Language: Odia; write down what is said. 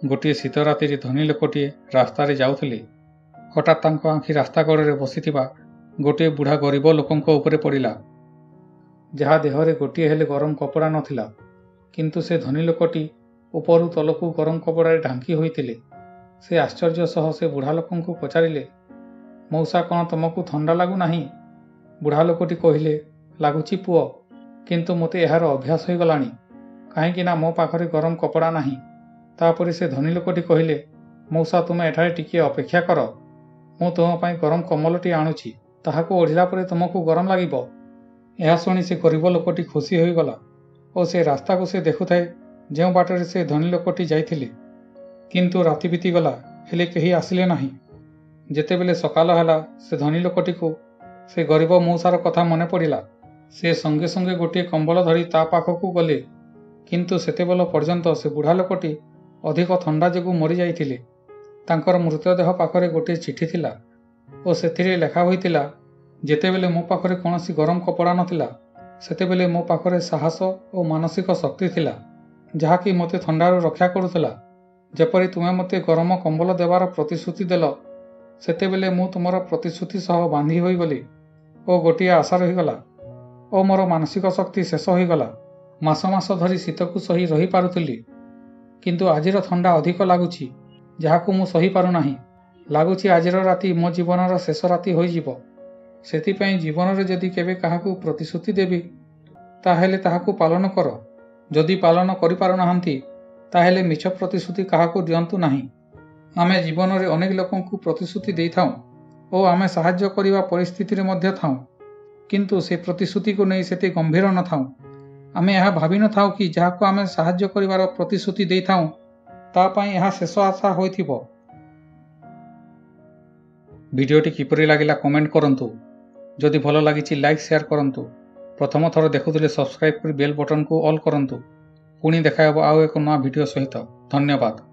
ଗୋଟିଏ ଶୀତ ରାତିରେ ଧନୀ ଲୋକଟିଏ ରାସ୍ତାରେ ଯାଉଥିଲେ। ହଠାତ୍ ତାଙ୍କ ଆଖି ରାସ୍ତା କଡ଼ରେ ବସିଥିବା ଗୋଟିଏ ବୁଢ଼ା ଗରିବ ଲୋକଙ୍କ ଉପରେ ପଡ଼ିଲା, ଯାହା ଦେହରେ ଗୋଟିଏ ହେଲେ ଗରମ କପଡ଼ା ନଥିଲା। କିନ୍ତୁ ସେ ଧନୀ ଲୋକଟି ଉପରୁ ତଳକୁ ଗରମ କପଡ଼ାରେ ଢାଙ୍କି ହୋଇଥିଲେ। ସେ ଆଶ୍ଚର୍ଯ୍ୟ ସହ ସେ ବୁଢ଼ା ଲୋକଙ୍କୁ ପଚାରିଲେ, ମଉସା, କ'ଣ ତମକୁ ଥଣ୍ଡା ଲାଗୁନାହିଁ? ବୁଢ଼ା ଲୋକଟି କହିଲେ, ଲାଗୁଛି ପୁଅ, କିନ୍ତୁ ମୋତେ ଏହାର ଅଭ୍ୟାସ ହୋଇଗଲାଣି, କାହିଁକି ନା ମୋ ପାଖରେ ଗରମ କପଡ଼ା ନାହିଁ। ତାପରେ ସେ ଧନୀ ଲୋକଟି କହିଲେ, ମଉସା, ତୁମେ ଏଠାରେ ଟିକିଏ ଅପେକ୍ଷା କର, ମୁଁ ତୁମ ପାଇଁ ଗରମ କମ୍ବଲଟି ଆଣୁଛି, ତାହାକୁ ଓଢ଼ିଲା ପରେ ତୁମକୁ ଗରମ ଲାଗିବ। ଏହା ଶୁଣି ସେ ଗରିବ ଲୋକଟି ଖୁସି ହୋଇଗଲା ଓ ସେ ରାସ୍ତାକୁ ସେ ଦେଖୁଥାଏ ଯେଉଁ ବାଟରେ ସେ ଧନୀ ଲୋକଟି ଯାଇଥିଲେ। କିନ୍ତୁ ରାତି ବିତିଗଲା, ହେଲେ କେହି ଆସିଲେ ନାହିଁ। ଯେତେବେଳେ ସକାଳ ହେଲା, ସେ ଧନୀ ଲୋକଟିକୁ ସେ ଗରିବ ମଉସାର କଥା ମନେ ପଡ଼ିଲା। ସେ ସଙ୍ଗେ ସଙ୍ଗେ ଗୋଟିଏ କମ୍ବଳ ଧରି ତା ପାଖକୁ ଗଲେ। କିନ୍ତୁ ସେତେବେଳ ପର୍ଯ୍ୟନ୍ତ ସେ ବୁଢ଼ା ଲୋକଟି ଅଧିକ ଥଣ୍ଡା ଯୋଗୁଁ ମରିଯାଇଥିଲେ। ତାଙ୍କର ମୃତଦେହ ପାଖରେ ଗୋଟିଏ ଚିଠି ଥିଲା ଓ ସେଥିରେ ଲେଖା ହୋଇଥିଲା, ଯେତେବେଳେ ମୋ ପାଖରେ କୌଣସି ଗରମ କପଡ଼ା ନଥିଲା, ସେତେବେଳେ ମୋ ପାଖରେ ସାହସ ଓ ମାନସିକ ଶକ୍ତି ଥିଲା, ଯାହାକି ମୋତେ ଥଣ୍ଡାରୁ ରକ୍ଷା କରୁଥିଲା। ଯେପରି ତୁମେ ମୋତେ ଗରମ କମ୍ବଳ ଦେବାର ପ୍ରତିଶ୍ରୁତି ଦେଲ, ସେତେବେଳେ ମୁଁ ତୁମର ପ୍ରତିଶ୍ରୁତି ସହ ବାନ୍ଧି ହୋଇଗଲି ଓ ଗୋଟିଏ ଆଶା ରହିଗଲା ଓ ମୋର ମାନସିକ ଶକ୍ତି ଶେଷ ହୋଇଗଲା। ମାସ ମାସ ଧରି ଶୀତକୁ ସହି ରହିପାରୁଥିଲି, କିନ୍ତୁ ଆଜିର ଥଣ୍ଡା ଅଧିକ ଲାଗୁଛି, ଯାହାକୁ ମୁଁ ସହିପାରୁନାହିଁ। ଲାଗୁଛି ଆଜିର ରାତି ମୋ ଜୀବନର ଶେଷ ରାତି ହୋଇଯିବ। ସେଥିପାଇଁ ଜୀବନରେ ଯଦି କେବେ କାହାକୁ ପ୍ରତିଶ୍ରୁତି ଦେବି, ତାହେଲେ ତାହାକୁ ପାଳନ କର। ଯଦି ପାଳନ କରିପାରୁନାହାନ୍ତି, ତାହେଲେ ମିଛ ପ୍ରତିଶ୍ରୁତି କାହାକୁ ଦିଅନ୍ତୁ ନାହିଁ। ଆମେ ଜୀବନରେ ଅନେକ ଲୋକଙ୍କୁ ପ୍ରତିଶ୍ରୁତି ଦେଇଥାଉ ଓ ଆମେ ସାହାଯ୍ୟ କରିବା ପରିସ୍ଥିତିରେ ମଧ୍ୟ ଥାଉ, କିନ୍ତୁ ସେ ପ୍ରତିଶ୍ରୁତିକୁ ନେଇ ସେତେ ଗମ୍ଭୀର ନଥାଉ। ଆମେ ଏହା ଭାବିନଥାଉ କି ଯାହାକୁ ଆମେ ସାହାଯ୍ୟ କରିବାର ପ୍ରତିଶ୍ରୁତି ଦେଇଥାଉ, ତା ପାଇଁ ଏହା ଶେଷ ଆଶା ହୋଇଥିବ। ଭିଡ଼ିଓଟି କିପରି ଲାଗିଲା କମେଣ୍ଟ କରନ୍ତୁ। ଯଦି ଭଲ ଲାଗିଛି ଲାଇକ୍ ସେୟାର କରନ୍ତୁ। ପ୍ରଥମ ଥର ଦେଖୁଥିଲେ ସବସ୍କ୍ରାଇବ୍ କରି ବେଲ୍ ବଟନକୁ ଅଲ୍ କରନ୍ତୁ। ପୁଣି ଦେଖା ହେବ ଆଉ ଏକ ନୂଆ ଭିଡ଼ିଓ ସହିତ। ଧନ୍ୟବାଦ।